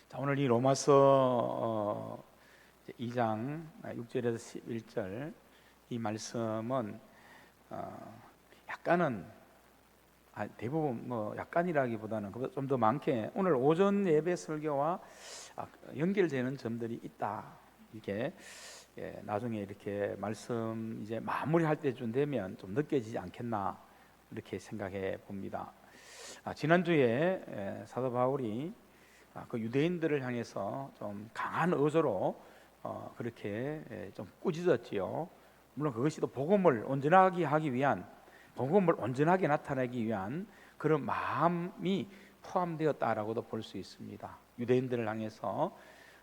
자, 오늘 이 로마서 2장 6절에서 11절 이 말씀은 약간은 대부분 약간이라기보다는 좀 더 많게 오늘 오전 예배 설교와 연결되는 점들이 있다. 이게 나중에 이렇게 말씀 이제 마무리할 때쯤 되면 좀 느껴지지 않겠나 이렇게 생각해 봅니다. 지난주에 사도 바울이 그 유대인들을 향해서 좀 강한 어조로 그렇게 좀 꾸짖었지요. 물론 그것이 또 복음을 온전하게 하기 위한, 복음을 온전하게 나타내기 위한 그런 마음이 포함되었다라고도 볼 수 있습니다. 유대인들을 향해서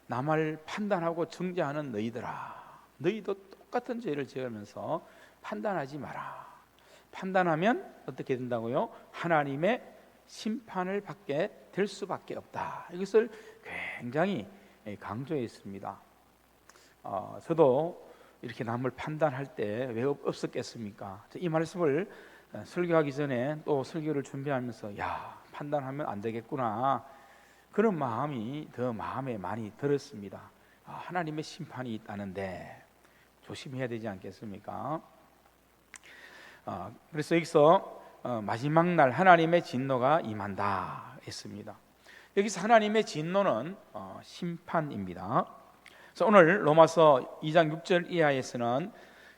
남을 판단하고 정죄하는 너희들아, 너희도 똑같은 죄를 지으면서 판단하지 마라. 판단하면 어떻게 된다고요? 하나님의 심판을 받게 될 수밖에 없다. 이것을 굉장히 강조했습니다. 저도 이렇게 남을 판단할 때 왜 없었겠습니까? 이 말씀을 설교하기 전에 또 설교를 준비하면서 판단하면 안 되겠구나, 그런 마음이 더 마음에 많이 들었습니다. 하나님의 심판이 있다는데 조심해야 되지 않겠습니까? 그래서 여기서 마지막 날 하나님의 진노가 임한다 했습니다. 여기서 하나님의 진노는 심판입니다. 그래서 오늘 로마서 2장 6절 이하에서는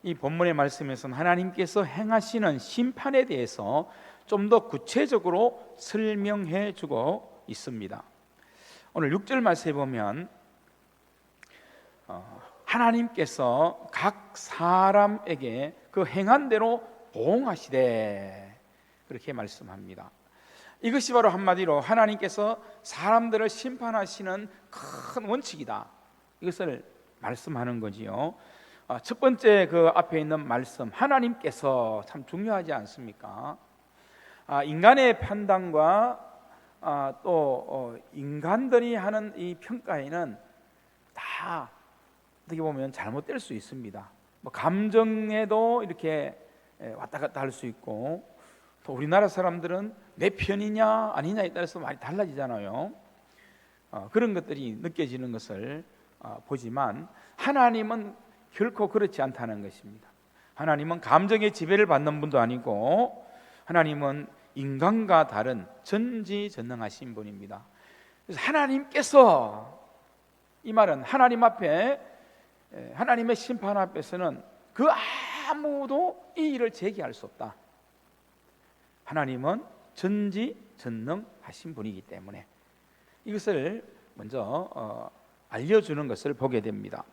이 본문의 말씀에서는 하나님께서 행하시는 심판에 대해서 좀 더 구체적으로 설명해 주고 있습니다. 오늘 6절 말씀에 보면 하나님께서 각 사람에게 그 행한 대로 보응하시되, 그렇게 말씀합니다. 이것이 바로 한마디로 하나님께서 사람들을 심판하시는 큰 원칙이다, 이것을 말씀하는 거지요. 첫 번째 그 앞에 있는 말씀, 하나님께서 참 중요하지 않습니까? 인간의 판단과 또 인간들이 하는 이 평가에는 다 어떻게 보면 잘못될 수 있습니다. 감정에도 이렇게 왔다 갔다 할 수 있고, 또 우리나라 사람들은 내 편이냐 아니냐에 따라서 많이 달라지잖아요. 그런 것들이 느껴지는 것을 보지만 하나님은 결코 그렇지 않다는 것입니다. 하나님은 감정의 지배를 받는 분도 아니고 하나님은 인간과 다른 전지전능하신 분입니다. 그래서 하나님께서, 이 말은 하나님 앞에, 하나님의 심판 앞에서는 그 아무도 이 일을 제기할 수 없다. 하나님은 전지전능하신 분이기 때문에 이것을 먼저 알려주는 것을 보게 됩니다.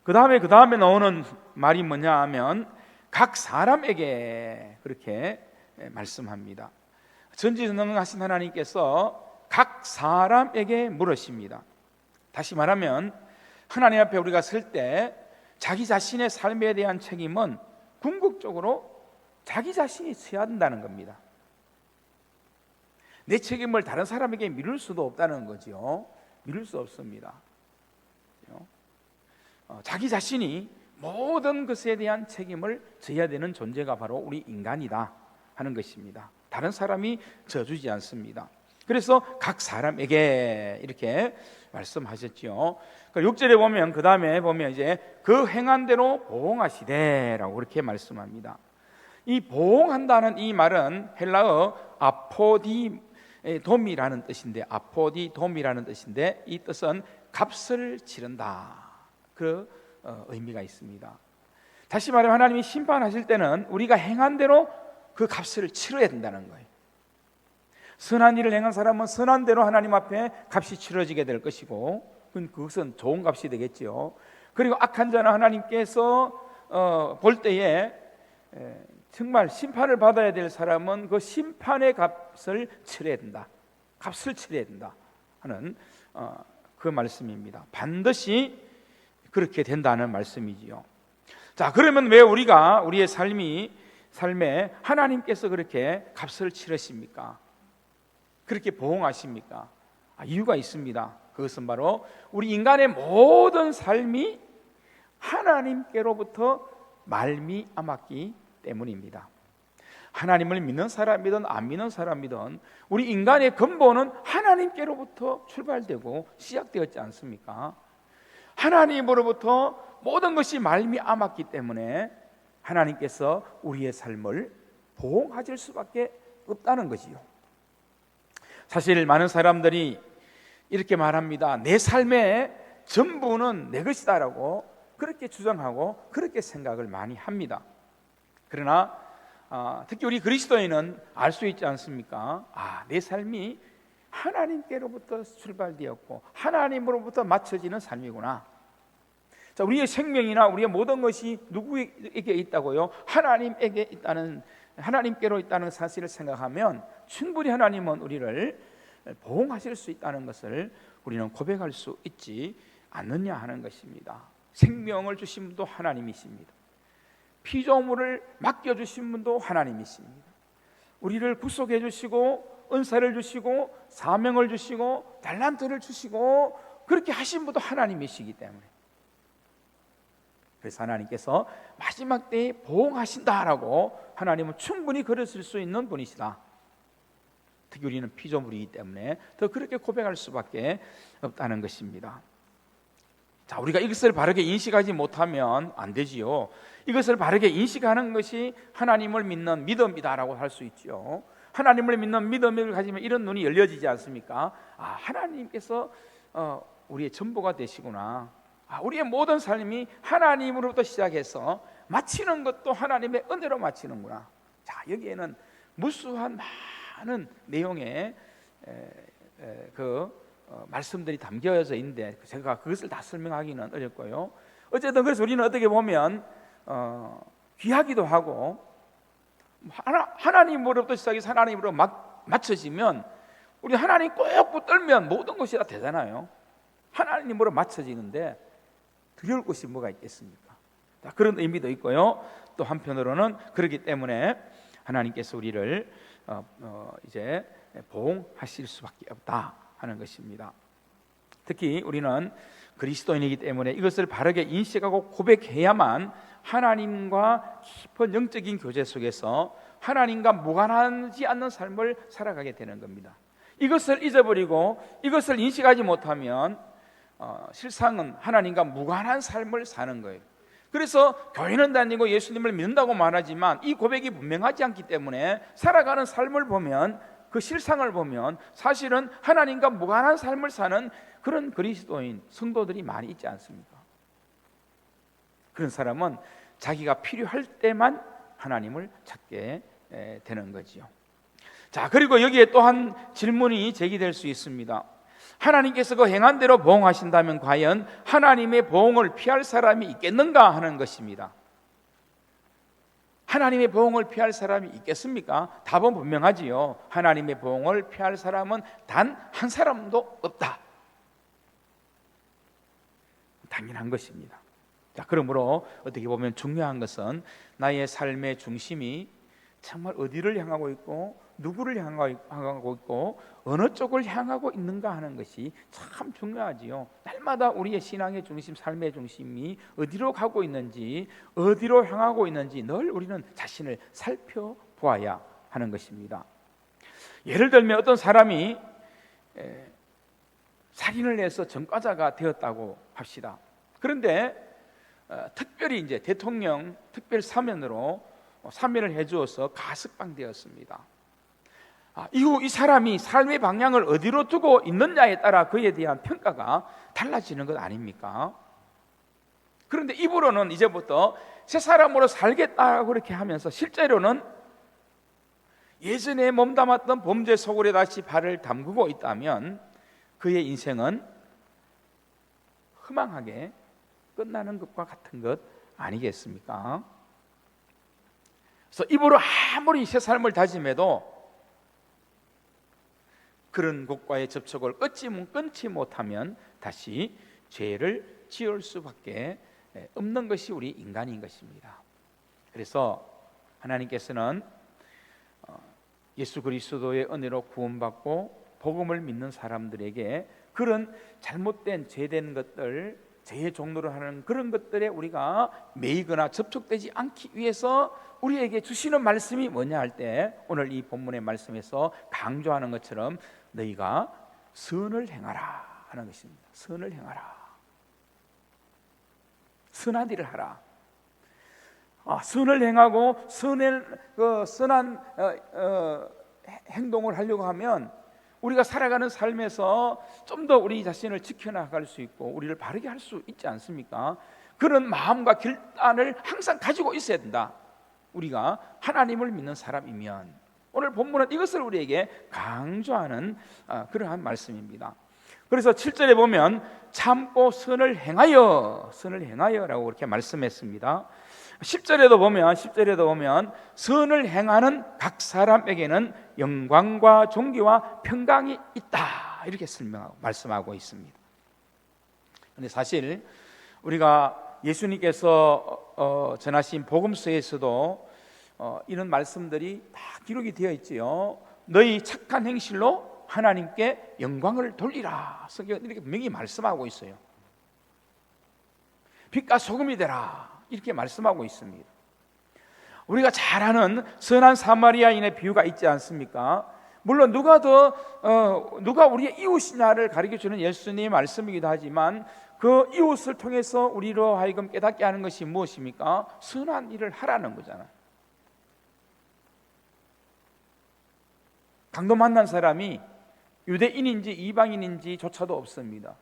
그 다음에 나오는 말이 뭐냐 하면 각 사람에게 그렇게 말씀합니다. 전지전능하신 하나님께서 각 사람에게 물으십니다. 다시 말하면 하나님 앞에 우리가 설 때 자기 자신의 삶에 대한 책임은 궁극적으로 자기 자신이 져야 한다는 겁니다. 내 책임을 다른 사람에게 미룰 수도 없다는 거죠. 미룰 수 없습니다. 자기 자신이 모든 것에 대한 책임을 져야 되는 존재가 바로 우리 인간이다 하는 것입니다. 다른 사람이 져주지 않습니다. 그래서 각 사람에게 이렇게 말씀하셨죠. 6절에 보면, 그 다음에 보면 이제 그 행한 대로 보응하시되라고 그렇게 말씀합니다. 이 보응한다는 이 말은 헬라어 아포디돔이라는 뜻인데, 아포디돔이라는 뜻인데 이 뜻은 값을 치른다, 그 의미가 있습니다. 다시 말하면 하나님이 심판하실 때는 우리가 행한 대로 그 값을 치러야 된다는 거예요. 선한 일을 행한 사람은 선한 대로 하나님 앞에 값이 치러지게 될 것이고, 그것은 좋은 값이 되겠지요. 그리고 악한 자는 하나님께서 볼 때에 정말 심판을 받아야 될 사람은 그 심판의 값을 치러야 된다, 값을 치러야 된다 하는 그 말씀입니다. 반드시 그렇게 된다는 말씀이지요. 자, 그러면 왜 우리가 우리의 삶에 하나님께서 그렇게 값을 치르십니까? 그렇게 보응하십니까? 이유가 있습니다. 그것은 바로 우리 인간의 모든 삶이 하나님께로부터 말미암았기 때문입니다. 하나님을 믿는 사람이든 안 믿는 사람이든 우리 인간의 근본은 하나님께로부터 출발되고 시작되었지 않습니까? 하나님으로부터 모든 것이 말미암았기 때문에 하나님께서 우리의 삶을 보호하실 수밖에 없다는 것이요. 사실 많은 사람들이 이렇게 말합니다. 내 삶의 전부는 내 것이다라고 그렇게 주장하고 그렇게 생각을 많이 합니다. 그러나 특히 우리 그리스도인은 알 수 있지 않습니까? 내 삶이 하나님께로부터 출발되었고 하나님으로부터 맞춰지는 삶이구나. 자, 우리의 생명이나 우리의 모든 것이 누구에게 있다고요? 하나님께로 있다는 사실을 생각하면 충분히 하나님은 우리를 보호하실 수 있다는 것을 우리는 고백할 수 있지 않느냐 하는 것입니다. 생명을 주신 분도 하나님이십니다. 피조물을 맡겨주신 분도 하나님이십니다. 우리를 구속해 주시고 은사를 주시고 사명을 주시고 달란트를 주시고 그렇게 하신 분도 하나님이시기 때문에, 그래서 하나님께서 마지막 때에 보응하신다라고 하나님은 충분히 그랬을 수 있는 분이시다. 특히 우리는 피조물이기 때문에 더 그렇게 고백할 수밖에 없다는 것입니다. 자, 우리가 이것을 바르게 인식하지 못하면 안 되지요. 이것을 바르게 인식하는 것이 하나님을 믿는 믿음이다라고 할 수 있지요. 하나님을 믿는 믿음을 가지면 이런 눈이 열려지지 않습니까? 하나님께서 우리의 전부가 되시구나. 우리의 모든 삶이 하나님으로부터 시작해서 마치는 것도 하나님의 은혜로 마치는구나. 자, 여기에는 무수한 많은 내용의 말씀들이 담겨져 있는데 제가 그것을 다 설명하기는 어렵고요. 어쨌든 그래서 우리는 어떻게 보면 귀하기도 하고 하나님으로부터 시작해서 하나님으로 맞춰지면 우리 하나님 꼭 붙들면 모든 것이 다 되잖아요. 하나님으로 맞춰지는데 두려울 것이 뭐가 있겠습니까? 그런 의미도 있고요. 또 한편으로는 그렇기 때문에 하나님께서 우리를 이제 보응하실 수밖에 없다 하는 것입니다. 특히 우리는 그리스도인이기 때문에 이것을 바르게 인식하고 고백해야만 하나님과 깊은 영적인 교제 속에서 하나님과 무관하지 않는 삶을 살아가게 되는 겁니다. 이것을 잊어버리고 이것을 인식하지 못하면 실상은 하나님과 무관한 삶을 사는 거예요. 그래서 교회는 다니고 예수님을 믿는다고 말하지만 이 고백이 분명하지 않기 때문에 살아가는 삶을 보면, 그 실상을 보면 사실은 하나님과 무관한 삶을 사는 그런 그리스도인 성도들이 많이 있지 않습니까? 그런 사람은 자기가 필요할 때만 하나님을 찾게 되는 거지요. 자, 그리고 여기에 또한 질문이 제기될 수 있습니다. 하나님께서 그 행한 대로 보응하신다면 과연 하나님의 보응을 피할 사람이 있겠는가 하는 것입니다. 하나님의 보응을 피할 사람이 있겠습니까? 답은 분명하지요. 하나님의 보응을 피할 사람은 단 한 사람도 없다. 당연한 것입니다. 자, 그러므로 어떻게 보면 중요한 것은 나의 삶의 중심이 정말 어디를 향하고 있고 누구를 향하고 있고 어느 쪽을 향하고 있는가 하는 것이 참 중요하지요. 날마다 우리의 신앙의 중심, 삶의 중심이 어디로 가고 있는지, 어디로 향하고 있는지 늘 우리는 자신을 살펴보아야 하는 것입니다. 예를 들면 어떤 사람이 살인을 해서 전과자가 되었다고 합시다. 그런데 특별히 이제 대통령 특별 사면으로 사면을 해주어서 가석방되었습니다. 이후 이 사람이 삶의 방향을 어디로 두고 있느냐에 따라 그에 대한 평가가 달라지는 것 아닙니까? 그런데 입으로는 이제부터 새 사람으로 살겠다고 그렇게 하면서 실제로는 예전에 몸담았던 범죄 소굴에 다시 발을 담그고 있다면 그의 인생은 허망하게 끝나는 것과 같은 것 아니겠습니까? 그래서 입으로 아무리 새 삶을 다짐해도 그런 곳과의 접촉을 끊지 못하면 다시 죄를 지을 수밖에 없는 것이 우리 인간인 것입니다. 그래서 하나님께서는 예수 그리스도의 은혜로 구원받고 복음을 믿는 사람들에게 그런 잘못된 죄된 것들, 죄의 종로를 하는 그런 것들에 우리가 매이거나 접촉되지 않기 위해서 우리에게 주시는 말씀이 뭐냐 할 때 오늘 이 본문의 말씀에서 강조하는 것처럼 너희가 선을 행하라 하는 것입니다. 선을 행하라. 선한 일을 하라. 선을 행하고 선한 행동을 하려고 하면 우리가 살아가는 삶에서 좀 더 우리 자신을 지켜나갈 수 있고 우리를 바르게 할 수 있지 않습니까? 그런 마음과 결단을 항상 가지고 있어야 된다. 우리가 하나님을 믿는 사람이면 오늘 본문은 이것을 우리에게 강조하는 그러한 말씀입니다. 그래서 7절에 보면 참고 선을 행하여라고 그렇게 말씀했습니다. 10절에도 보면 선을 행하는 각 사람에게는 영광과 존귀와 평강이 있다 이렇게 말씀하고 있습니다. 그런데 사실 우리가 예수님께서 전하신 복음서에서도 이런 말씀들이 다 기록이 되어 있지요. 너희 착한 행실로 하나님께 영광을 돌리라. 성경은 이렇게 분명히 말씀하고 있어요. 빛과 소금이 되라 이렇게 말씀하고 있습니다. 우리가 잘 아는 선한 사마리아인의 비유가 있지 않습니까? 물론 누가 우리의 이웃이냐를 가르쳐주는 예수님의 말씀이기도 하지만 그 이웃을 통해서 우리로 하여금 깨닫게 하는 것이 무엇입니까? 선한 일을 하라는 거잖아요. 강도 만난 사람이 유대인인지 이방인인지 조차도 없습니다.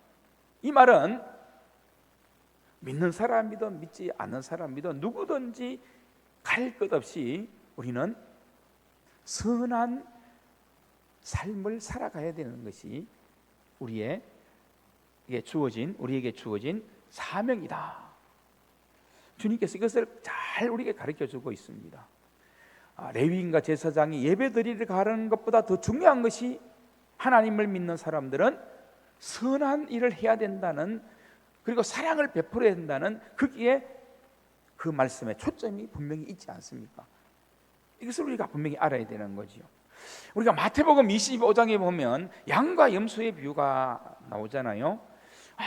이 말은 믿는 사람이든 믿지 않는 사람이든 누구든지 갈 것 없이 우리는 선한 삶을 살아가야 되는 것이 우리에게 주어진 사명이다. 주님께서 이것을 잘 우리에게 가르쳐주고 있습니다. 레위인과 제사장이 예배드리러 가는 것보다 더 중요한 것이 하나님을 믿는 사람들은 선한 일을 해야 된다는, 그리고 사랑을 베풀어야 된다는 거기에 그 말씀에 초점이 분명히 있지 않습니까? 이것을 우리가 분명히 알아야 되는 거지요. 우리가 마태복음 25장에 보면 양과 염소의 비유가 나오잖아요.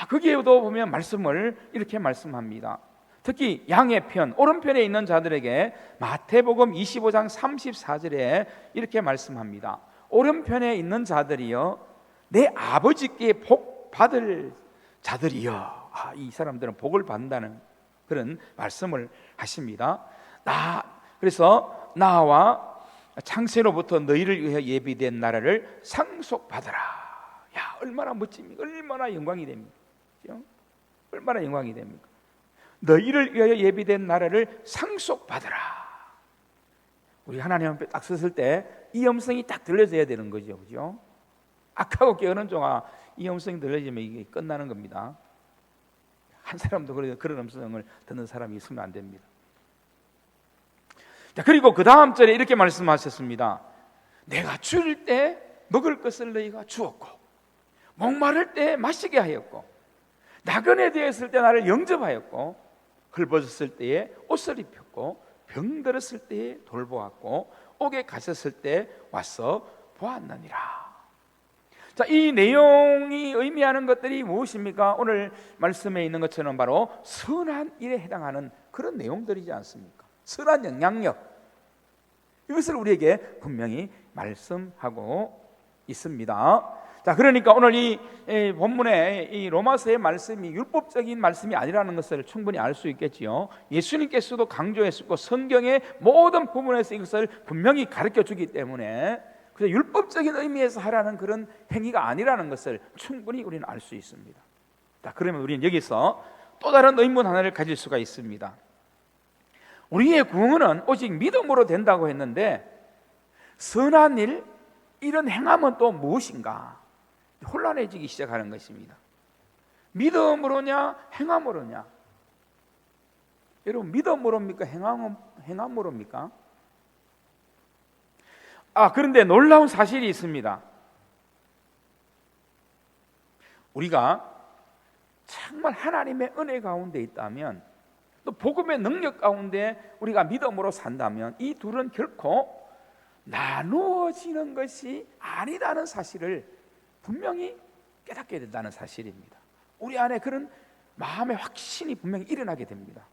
거기에도 보면 말씀을 이렇게 말씀합니다. 특히 양의 편, 오른편에 있는 자들에게 마태복음 25장 34절에 이렇게 말씀합니다. 오른편에 있는 자들이여 내 아버지께 복 받을 자들이여. 이 사람들은 복을 받는다는 그런 말씀을 하십니다. 그래서 나와 창세로부터 너희를 위해 예비된 나라를 상속받으라. 얼마나 멋집니까? 얼마나 영광이 됩니까? 얼마나 영광이 됩니까? 너희를 위하여 예비된 나라를 상속받으라. 우리 하나님 앞에 딱 섰을 때 이 음성이 딱 들려져야 되는 거죠, 그죠? 악하고 깨어는 종아, 이 음성이 들려지면 이게 끝나는 겁니다. 한 사람도 그런 음성을 듣는 사람이 있으면 안 됩니다. 자, 그리고 그 다음 절에 이렇게 말씀하셨습니다. 내가 줄일 때 먹을 것을 너희가 주었고, 목마를 때 마시게 하였고, 나그네 되었을 때 나를 영접하였고, 헐벗었을 때에 옷을 입혔고, 병들었을 때에 돌보았고, 옥에 갇혔을 때 와서 보았느니라. 자, 이 내용이 의미하는 것들이 무엇입니까? 오늘 말씀에 있는 것처럼 바로 선한 일에 해당하는 그런 내용들이지 않습니까? 선한 영향력, 이것을 우리에게 분명히 말씀하고 있습니다. 자, 그러니까 오늘 이 본문의 이 로마서의 말씀이 율법적인 말씀이 아니라는 것을 충분히 알 수 있겠지요. 예수님께서도 강조했었고 성경의 모든 부분에서 이것을 분명히 가르쳐 주기 때문에 그래서 율법적인 의미에서 하라는 그런 행위가 아니라는 것을 충분히 우리는 알 수 있습니다. 자, 그러면 우리는 여기서 또 다른 의문 하나를 가질 수가 있습니다. 우리의 구원은 오직 믿음으로 된다고 했는데 선한 일, 이런 행함은 또 무엇인가? 혼란해지기 시작하는 것입니다. 믿음으로냐 행함으로냐? 여러분, 믿음으로입니까 행함으로입니까? 그런데 놀라운 사실이 있습니다. 우리가 정말 하나님의 은혜 가운데 있다면, 또 복음의 능력 가운데 우리가 믿음으로 산다면 이 둘은 결코 나누어지는 것이 아니다는 사실을 분명히 깨닫게 된다는 사실입니다. 우리 안에 그런 마음의 확신이 분명히 일어나게 됩니다.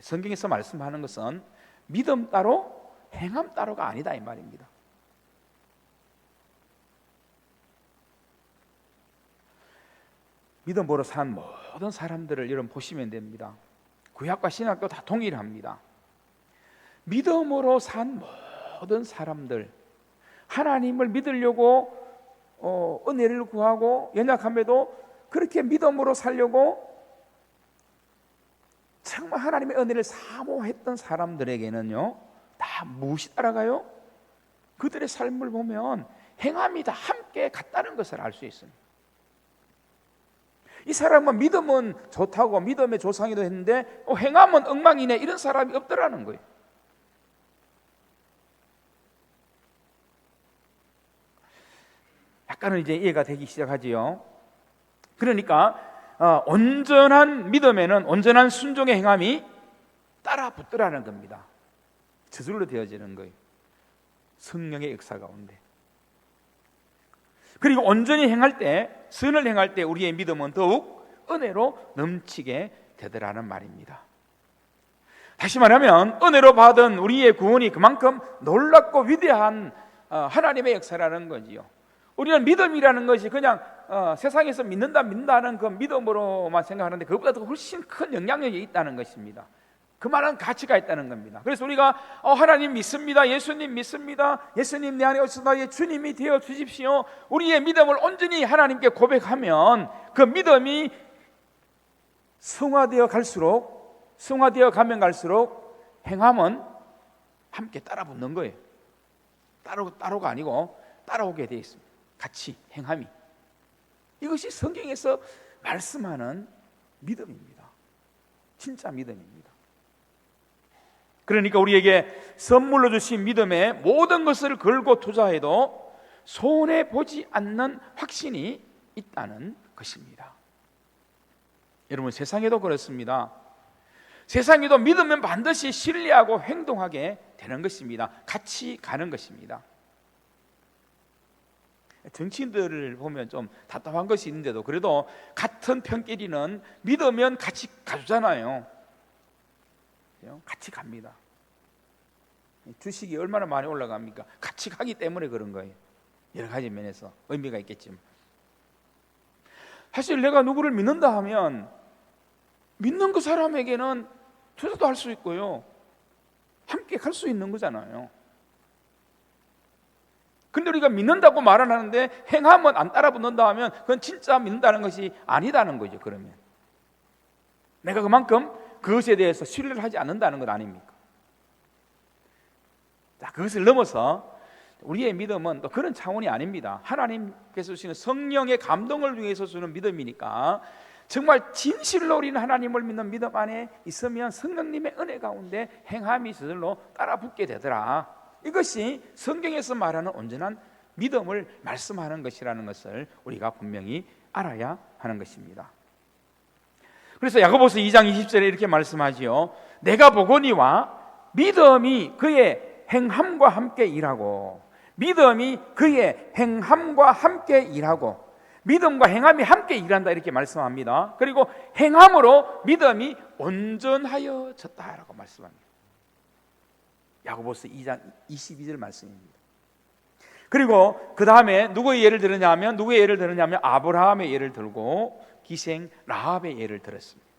성경에서 말씀하는 것은 믿음 따로 행함 따로가 아니다 이 말입니다. 믿음으로 산 모든 사람들을 여러분 보시면 됩니다. 구약과 신약도 다 동일합니다. 믿음으로 산 모든 사람들, 하나님을 믿으려고 은혜를 구하고 연약함에도 그렇게 믿음으로 살려고 정말 하나님의 은혜를 사모했던 사람들에게는요, 다 무엇이 따라가요? 그들의 삶을 보면 행함이 다 함께 같다는 것을 알 수 있습니다. 이 사람은 믿음은 좋다고 믿음의 조상이도 했는데 행함은 엉망이네, 이런 사람이 없더라는 거예요. 약간은 이제 이해가 되기 시작하지요. 그러니까 온전한 믿음에는 온전한 순종의 행함이 따라 붙더라는 겁니다. 저절로 되어지는 거예요. 성령의 역사 가운데. 그리고 온전히 행할 때, 선을 행할 때 우리의 믿음은 더욱 은혜로 넘치게 되더라는 말입니다. 다시 말하면 은혜로 받은 우리의 구원이 그만큼 놀랍고 위대한 하나님의 역사라는 거지요. 우리는 믿음이라는 것이 그냥 세상에서 믿는다는 그 믿음으로만 생각하는데 그것보다 더 훨씬 큰 영향력이 있다는 것입니다. 그만한 가치가 있다는 겁니다. 그래서 우리가 하나님 믿습니다, 예수님 믿습니다, 예수님 내 안에 오셔서 주님이 되어 주십시오, 우리의 믿음을 온전히 하나님께 고백하면 그 믿음이 성화되어 가면 갈수록 행함은 함께 따라 붙는 거예요. 따로가 아니고 따라오게 되어 있습니다. 같이 행함이. 이것이 성경에서 말씀하는 믿음입니다. 진짜 믿음입니다. 그러니까 우리에게 선물로 주신 믿음에 모든 것을 걸고 투자해도 손해보지 않는 확신이 있다는 것입니다. 여러분, 세상에도 그렇습니다. 세상에도 믿으면 반드시 신뢰하고 행동하게 되는 것입니다. 같이 가는 것입니다. 정치인들을 보면 좀 답답한 것이 있는데도 그래도 같은 편끼리는 믿으면 같이 가주잖아요. 같이 갑니다. 주식이 얼마나 많이 올라갑니까? 같이 가기 때문에 그런 거예요. 여러 가지 면에서 의미가 있겠지만, 사실 내가 누구를 믿는다 하면 믿는 그 사람에게는 투자도 할 수 있고요, 함께 갈 수 있는 거잖아요. 근데 우리가 믿는다고 말은 하는데 행함은 안 따라 붙는다 하면 그건 진짜 믿는다는 것이 아니다는 거죠. 그러면 내가 그만큼 그것에 대해서 신뢰를 하지 않는다는 것 아닙니까? 자, 그것을 넘어서 우리의 믿음은 또 그런 차원이 아닙니다. 하나님께서 주시는 성령의 감동을 위해서 주는 믿음이니까 정말 진실로 우리는 하나님을 믿는 믿음 안에 있으면 성령님의 은혜 가운데 행함이 저절로 따라 붙게 되더라. 이것이 성경에서 말하는 온전한 믿음을 말씀하는 것이라는 것을 우리가 분명히 알아야 하는 것입니다. 그래서 야고보서 2장 20절에 이렇게 말씀하지요. 내가 보거니와 믿음이 그의 행함과 함께 일하고, 믿음이 그의 행함과 함께 일하고, 믿음과 행함이 함께 일한다 이렇게 말씀합니다. 그리고 행함으로 믿음이 온전하여졌다라고 말씀합니다. 야고보서 2장 22절 말씀입니다. 그리고 그 다음에 누구의 예를 들었냐면 아브라함의 예를 들고 기생 라합의 예를 들었습니다.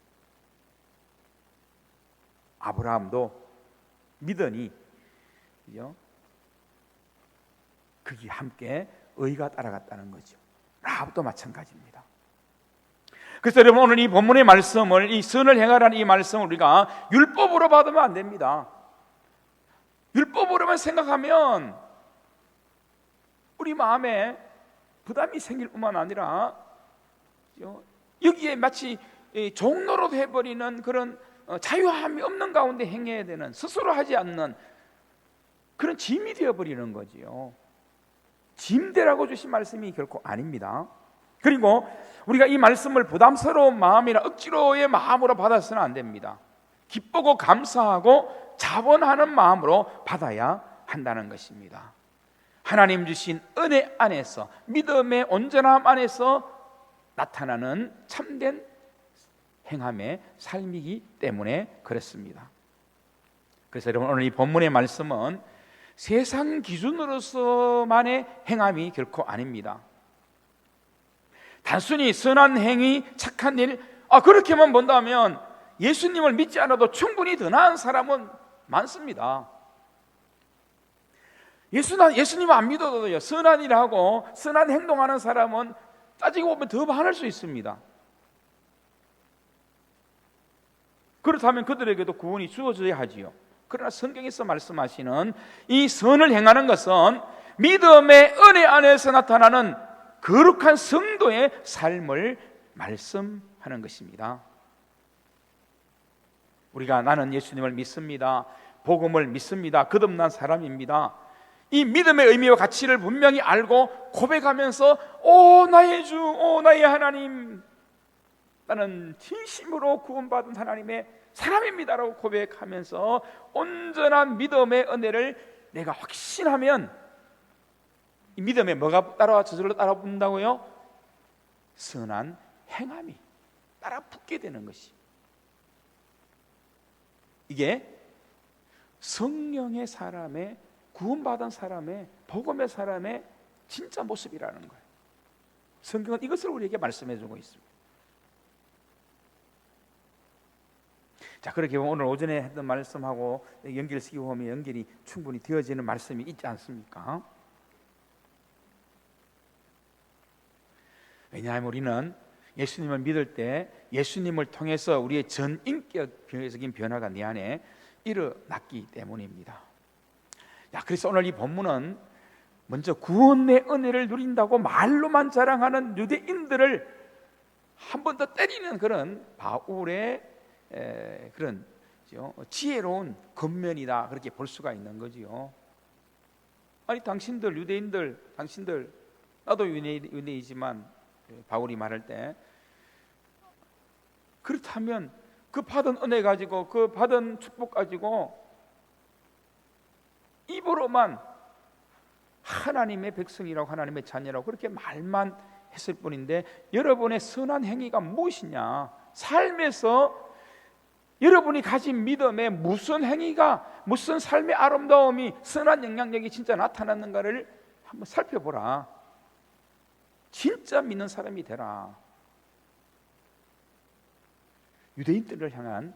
아브라함도 믿으니 그게 함께 의가 따라갔다는 거죠. 라합도 마찬가지입니다. 그래서 여러분, 오늘 이 본문의 말씀을, 이 선을 행하라는 이 말씀을 우리가 율법으로 받으면 안 됩니다. 율법으로만 생각하면 우리 마음에 부담이 생길 뿐만 아니라 여기에 마치 종로로 해버리는 그런 자유함이 없는 가운데 행해야 되는, 스스로 하지 않는 그런 짐이 되어버리는 거지요. 짐대라고 주신 말씀이 결코 아닙니다. 그리고 우리가 이 말씀을 부담스러운 마음이나 억지로의 마음으로 받아서는 안 됩니다. 기쁘고 감사하고 자원하는 마음으로 받아야 한다는 것입니다. 하나님 주신 은혜 안에서, 믿음의 온전함 안에서 나타나는 참된 행함의 삶이기 때문에 그렇습니다. 그래서 여러분, 오늘 이 본문의 말씀은 세상 기준으로서만의 행함이 결코 아닙니다. 단순히 선한 행위, 착한 일, 그렇게만 본다면 예수님을 믿지 않아도 충분히 더 나은 사람은 많습니다. 예수님 안 믿어도요, 선한 일하고 선한 행동하는 사람은 따지고 보면 더 많을 수 있습니다. 그렇다면 그들에게도 구원이 주어져야 하지요. 그러나 성경에서 말씀하시는 이 선을 행하는 것은 믿음의 은혜 안에서 나타나는 거룩한 성도의 삶을 말씀하는 것입니다. 우리가 나는 예수님을 믿습니다, 복음을 믿습니다, 거듭난 사람입니다, 이 믿음의 의미와 가치를 분명히 알고 고백하면서 오 나의 주, 오 나의 하나님, 나는 진심으로 구원받은 하나님의 사람입니다라고 고백하면서 온전한 믿음의 은혜를 내가 확신하면 이 믿음에 뭐가 저절로 따라 붙는다고요? 선한 행함이 따라 붙게 되는 것이, 이게 성령의 사람의, 구원받은 사람의, 복음의 사람의 진짜 모습이라는 거예요. 성경은 이것을 우리에게 말씀해 주고 있습니다. 자, 그렇게 보면 오늘 오전에 했던 말씀하고 연결시키고 보면 연결이 충분히 되어지는 말씀이 있지 않습니까? 왜냐하면 우리는 예수님을 믿을 때 예수님을 통해서 우리의 전 인격적인 변화가 내 안에 일어났기 때문입니다. 그래서 오늘 이 본문은 먼저 구원의 은혜를 누린다고 말로만 자랑하는 유대인들을 한 번 더 때리는 그런 바울의 그런 지혜로운 겉면이다, 그렇게 볼 수가 있는 거지요. 아니 당신들 유대인들, 당신들, 나도 유대이지만 바울이 말할 때, 그렇다면 그 받은 은혜 가지고, 그 받은 축복 가지고 입으로만 하나님의 백성이라고, 하나님의 자녀라고 그렇게 말만 했을 뿐인데 여러분의 선한 행위가 무엇이냐, 삶에서 여러분이 가진 믿음에 무슨 행위가, 무슨 삶의 아름다움이, 선한 영향력이 진짜 나타났는가를 한번 살펴보라. 진짜 믿는 사람이 되라. 유대인들을 향한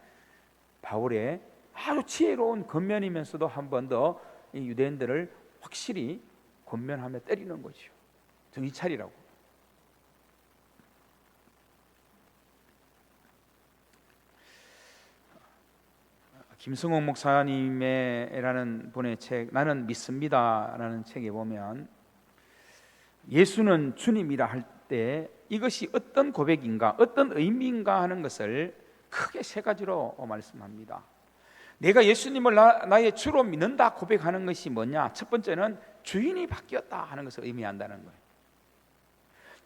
바울의 아주 지혜로운 권면이면서도 한 번 더 이 유대인들을 확실히 권면하며 때리는 거죠. 정신 차리라고. 김승옥 목사님의 분의 책 나는 믿습니다라는 책에 보면 예수는 주님이라 할 때 이것이 어떤 고백인가, 어떤 의미인가 하는 것을 크게 세 가지로 말씀합니다. 내가 예수님을 나의 주로 믿는다 고백하는 것이 뭐냐? 첫 번째는 주인이 바뀌었다 하는 것을 의미한다는 거예요.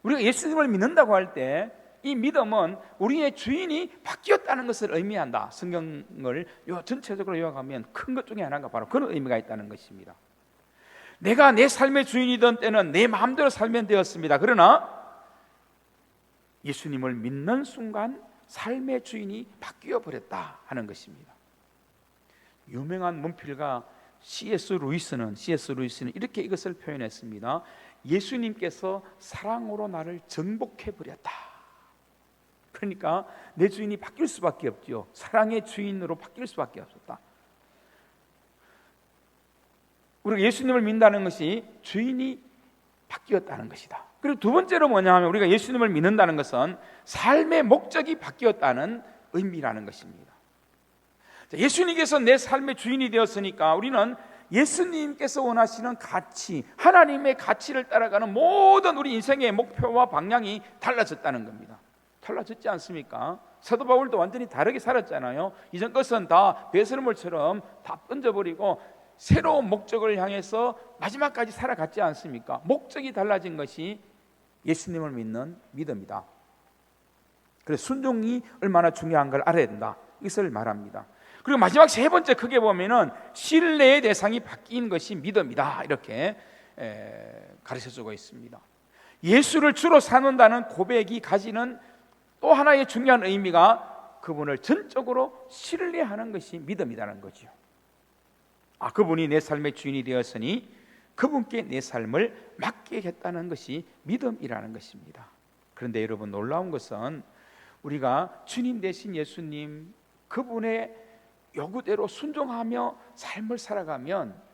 우리가 예수님을 믿는다고 할 때 이 믿음은 우리의 주인이 바뀌었다는 것을 의미한다. 성경을 전체적으로 요약하면 큰 것 중에 하나가 바로 그런 의미가 있다는 것입니다. 내가 내 삶의 주인이던 때는 내 마음대로 살면 되었습니다. 그러나 예수님을 믿는 순간 삶의 주인이 바뀌어 버렸다 하는 것입니다. 유명한 문필가 C.S. 루이스는 이렇게 이것을 표현했습니다. 예수님께서 사랑으로 나를 정복해 버렸다. 그러니까 내 주인이 바뀔 수밖에 없죠. 사랑의 주인으로 바뀔 수밖에 없었다. 우리가 예수님을 믿는다는 것이 주인이 바뀌었다는 것이다. 그리고 두 번째로 뭐냐 하면 우리가 예수님을 믿는다는 것은 삶의 목적이 바뀌었다는 의미라는 것입니다. 예수님께서 내 삶의 주인이 되었으니까 우리는 예수님께서 원하시는 가치, 하나님의 가치를 따라가는 모든 우리 인생의 목표와 방향이 달라졌다는 겁니다. 달라졌지 않습니까? 사도 바울도 완전히 다르게 살았잖아요. 이전 것은 다 배설물처럼 다 던져버리고 새로운 목적을 향해서 마지막까지 살아갔지 않습니까? 목적이 달라진 것이 예수님을 믿는 믿음이다. 그래서 순종이 얼마나 중요한 걸 알아야 된다, 이것을 말합니다. 그리고 마지막 세 번째 크게 보면은 신뢰의 대상이 바뀐 것이 믿음이다, 이렇게 가르쳐주고 있습니다. 예수를 주로 삼는다는 고백이 가지는 또 하나의 중요한 의미가 그분을 전적으로 신뢰하는 것이 믿음이라는 거죠. 그분이 내 삶의 주인이 되었으니 그분께 내 삶을 맡기겠다는 것이 믿음이라는 것입니다. 그런데 여러분, 놀라운 것은 우리가 주님 대신 예수님 그분의 요구대로 순종하며 삶을 살아가면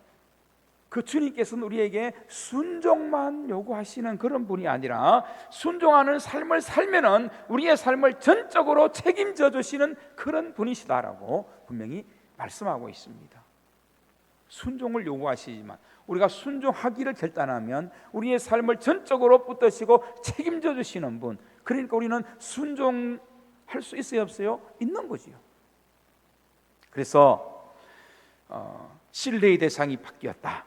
그 주님께서는 우리에게 순종만 요구하시는 그런 분이 아니라 순종하는 삶을 살면은 우리의 삶을 전적으로 책임져 주시는 그런 분이시다라고 분명히 말씀하고 있습니다. 순종을 요구하시지만 우리가 순종하기를 결단하면 우리의 삶을 전적으로 붙드시고 책임져 주시는 분, 그러니까 우리는 순종할 수 있어요, 없어요? 있는 거지요. 그래서 신뢰의 대상이 바뀌었다.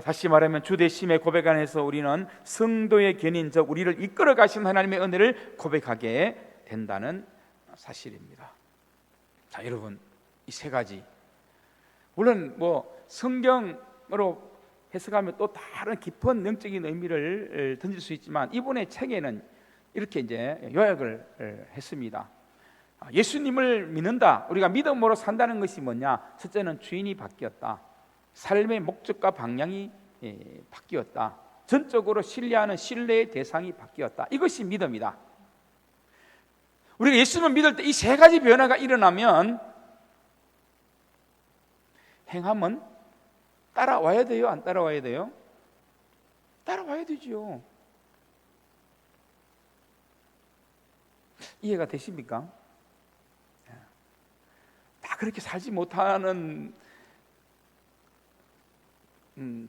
다시 말하면 주대심의 고백 안에서 우리는 성도의 견인, 즉 우리를 이끌어 가신 하나님의 은혜를 고백하게 된다는 사실입니다. 자, 여러분, 이 세 가지, 물론 성경으로 해석하면 또 다른 깊은 영적인 의미를 던질 수 있지만 이분의 책에는 이렇게 이제 요약을 했습니다. 예수님을 믿는다, 우리가 믿음으로 산다는 것이 뭐냐? 첫째는 주인이 바뀌었다. 삶의 목적과 방향이 바뀌었다. 전적으로 신뢰하는 신뢰의 대상이 바뀌었다. 이것이 믿음이다. 우리가 예수님을 믿을 때 이 세 가지 변화가 일어나면 행함은 따라와야 돼요, 안 따라와야 돼요? 따라와야 되죠. 이해가 되십니까? 다 그렇게 살지 못하는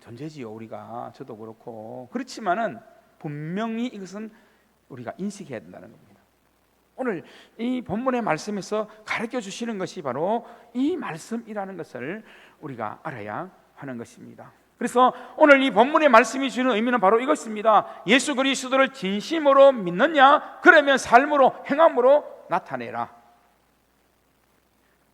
존재지요, 우리가. 저도 그렇고. 그렇지만은 분명히 이것은 우리가 인식해야 된다는 겁니다. 오늘 이 본문의 말씀에서 가르쳐 주시는 것이 바로 이 말씀이라는 것을 우리가 알아야 하는 것입니다. 그래서 오늘 이 본문의 말씀이 주는 의미는 바로 이것입니다. 예수 그리스도를 진심으로 믿느냐? 그러면 삶으로, 행함으로 나타내라.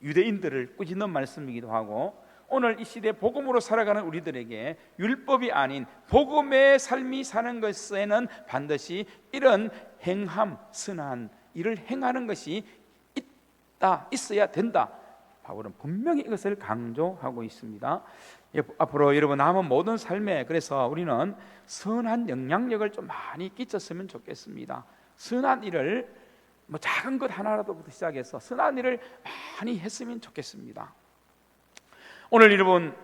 유대인들을 꾸짖는 말씀이기도 하고, 오늘 이 시대 복음으로 살아가는 우리들에게 율법이 아닌 복음의 삶이 사는 것에는 반드시 이런 행함, 선한 일을 행하는 것이 있어야 된다. 바울은 분명히 이것을 강조하고 있습니다. 앞으로 여러분 남은 모든 삶에 그래서 우리는 선한 영향력을 좀 많이 끼쳤으면 좋겠습니다. 선한 일을 작은 것 하나라도부터 시작해서 선한 일을 많이 했으면 좋겠습니다. 오늘 여러분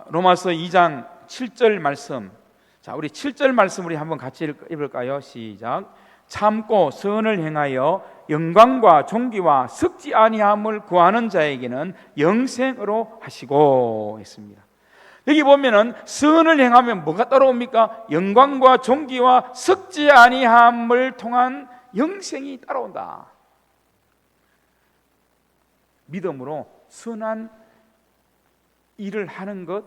로마서 2장 7절 말씀, 자, 우리 7절 말씀 우리 한번 같이 읽을까요? 시작. 참고 선을 행하여 영광과 존귀와 썩지 아니함을 구하는 자에게는 영생으로 하시고 했습니다. 여기 보면은 선을 행하면 뭐가 따라옵니까? 영광과 존귀와 썩지 아니함을 통한 영생이 따라온다. 믿음으로 선한 일을 하는 것,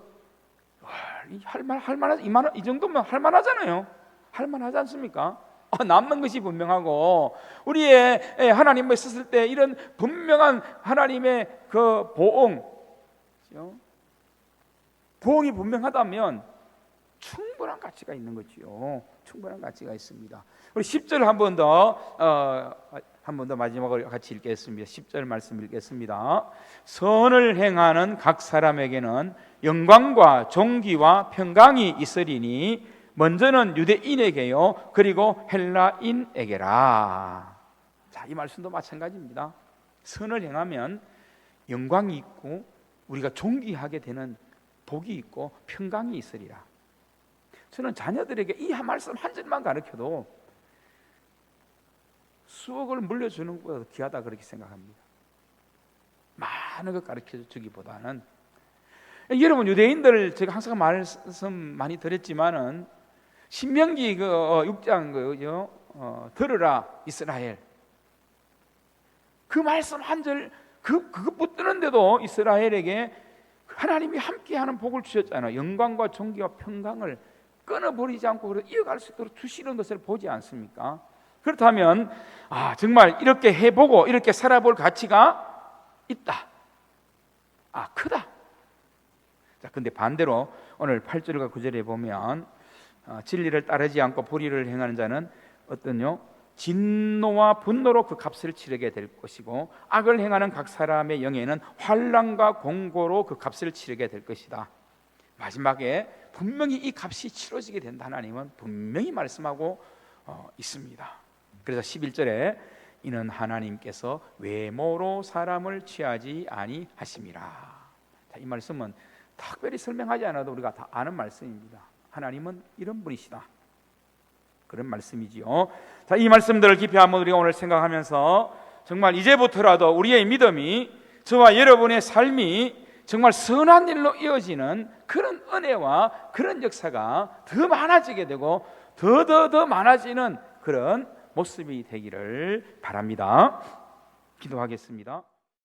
이 정도면 할만하잖아요. 할만하지 않습니까? 남는 것이 분명하고, 우리의 하나님을 썼을 때 이런 분명한 하나님의 그 보응이 분명하다면 충분한 가치가 있는 거지요. 충분한 가치가 있습니다. 우리 10절 한 번 더 마지막으로 같이 읽겠습니다. 10절 말씀 읽겠습니다. 선을 행하는 각 사람에게는 영광과 존귀와 평강이 있으리니 먼저는 유대인에게요 그리고 헬라인에게라. 자, 이 말씀도 마찬가지입니다. 선을 행하면 영광이 있고 우리가 존귀하게 되는 복이 있고 평강이 있으리라. 저는 자녀들에게 이 한 말씀 한 절만 가르쳐도 수억을 물려주는 것보다 귀하다 그렇게 생각합니다. 많은 것 가르쳐주기보다는. 여러분, 유대인들 제가 항상 말씀 많이 드렸지만은 신명기 6장 들으라 이스라엘, 그 말씀 한 절 그거 붙드는데도 이스라엘에게 하나님이 함께하는 복을 주셨잖아요. 영광과 존귀와 평강을 끊어버리지 않고 이어갈 수 있도록 주시는 것을 보지 않습니까? 그렇다면 정말 이렇게 해보고 이렇게 살아볼 가치가 있다. 크다. 자, 근데 반대로 오늘 8절과 9절에 보면 진리를 따르지 않고 불의를 행하는 자는 어떤요? 진노와 분노로 그 값을 치르게 될 것이고, 악을 행하는 각 사람의 영에는 환난과 공고로 그 값을 치르게 될 것이다. 마지막에 분명히 이 값이 치러지게 된다, 하나님은 분명히 말씀하고 있습니다. 그래서 11절에 이는 하나님께서 외모로 사람을 취하지 아니하심이라. 자, 이 말씀은 특별히 설명하지 않아도 우리가 다 아는 말씀입니다. 하나님은 이런 분이시다, 그런 말씀이지요. 자, 이 말씀들을 깊이 한번 우리가 오늘 생각하면서 정말 이제부터라도 우리의 믿음이, 저와 여러분의 삶이 정말 선한 일로 이어지는 그런 은혜와 그런 역사가 더 많아지게 되고 더 많아지는 그런 모습이 되기를 바랍니다. 기도하겠습니다.